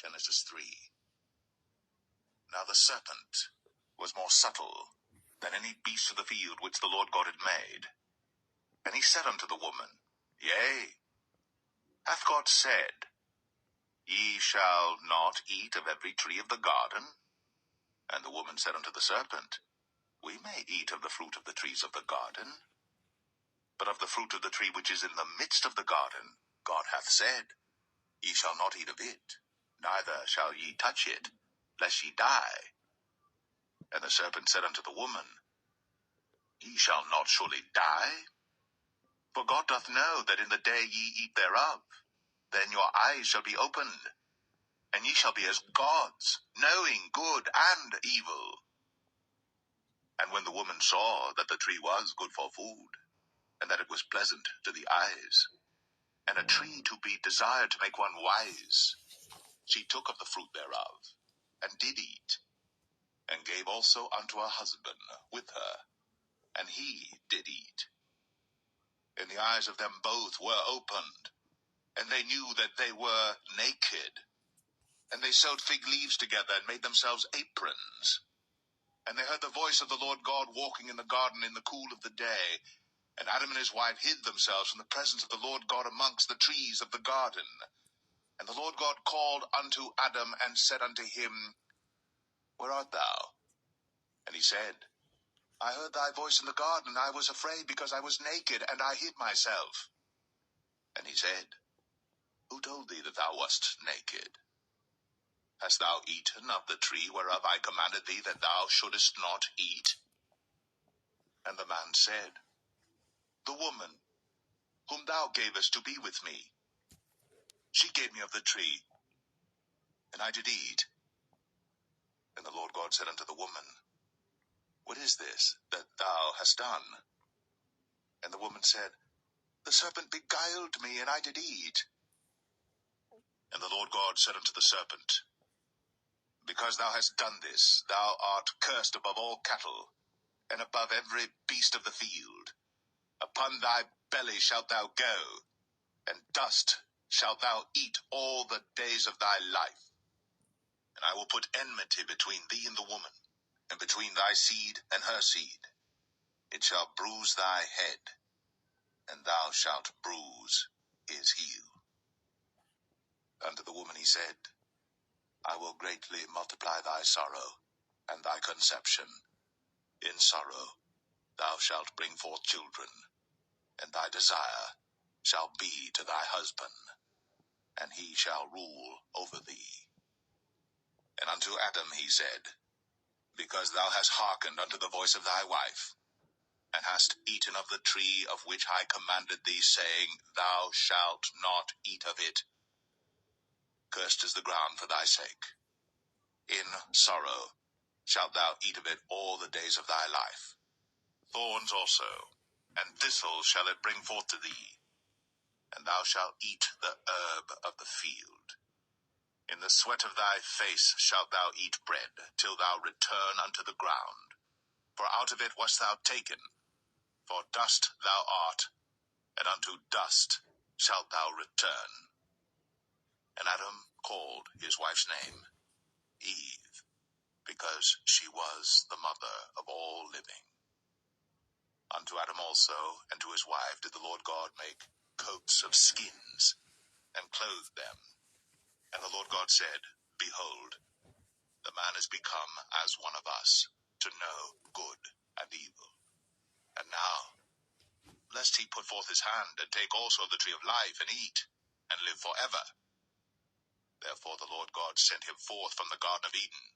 Genesis 3. Now the serpent was more subtle than any beast of the field which the Lord God had made. And he said unto the woman, Yea, hath God said, Ye shall not eat of every tree of the garden? And the woman said unto the serpent, We may eat of the fruit of the trees of the garden. But of the fruit of the tree which is in the midst of the garden, God hath said, Ye shall not eat of it, neither shall ye touch it, lest ye die. And the serpent said unto the woman, Ye shall not surely die. For God doth know that in the day ye eat thereof, then your eyes shall be opened, and ye shall be as gods, knowing good and evil. And when the woman saw that the tree was good for food, and that it was pleasant to the eyes, and a tree to be desired to make one wise, she took of the fruit thereof, and did eat, and gave also unto her husband with her, and he did eat. And the eyes of them both were opened, and they knew that they were naked. And they sewed fig leaves together, and made themselves aprons. And they heard the voice of the Lord God walking in the garden in the cool of the day. And Adam and his wife hid themselves from the presence of the Lord God amongst the trees of the garden. And the Lord God called unto Adam, and said unto him, Where art thou? And he said, I heard thy voice in the garden, and I was afraid, because I was naked, and I hid myself. And he said, Who told thee that thou wast naked? Hast thou eaten of the tree whereof I commanded thee that thou shouldest not eat? And the man said, The woman, whom thou gavest to be with me, she gave me of the tree, and I did eat. And the Lord God said unto the woman, What is this that thou hast done? And the woman said, The serpent beguiled me, and I did eat. And the Lord God said unto the serpent, Because thou hast done this, thou art cursed above all cattle, and above every beast of the field. Upon thy belly shalt thou go, and dust shalt thou eat all the days of thy life. And I will put enmity between thee and the woman, and between thy seed and her seed. It shall bruise thy head, and thou shalt bruise his heel. Unto the woman he said, I will greatly multiply thy sorrow, and thy conception. In sorrow thou shalt bring forth children, and thy desire shall be to thy husband, and he shall rule over thee. And unto Adam he said, Because thou hast hearkened unto the voice of thy wife, and hast eaten of the tree of which I commanded thee, saying, Thou shalt not eat of it, cursed is the ground for thy sake. In sorrow shalt thou eat of it all the days of thy life. Thorns also, and thistles shall it bring forth to thee, and thou shalt eat the herb of the field. In the sweat of thy face shalt thou eat bread, till thou return unto the ground. For out of it wast thou taken, for dust thou art, and unto dust shalt thou return. And Adam called his wife's name Eve, because she was the mother of all living. Unto Adam also and to his wife did the Lord God make coats of skins, and clothed them. And the Lord God said, Behold, the man is become as one of us, to know good and evil. And now, lest he put forth his hand, and take also of the tree of life, and eat, and live forever. Therefore the Lord God sent him forth from the Garden of Eden,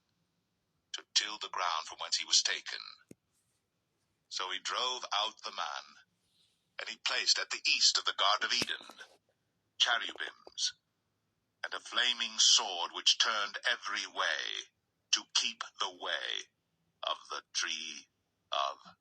to till the ground from whence he was taken. So he drove out the man, and he placed at the east of the Garden of Eden cherubims, and a flaming sword which turned every way, to keep the way of the tree of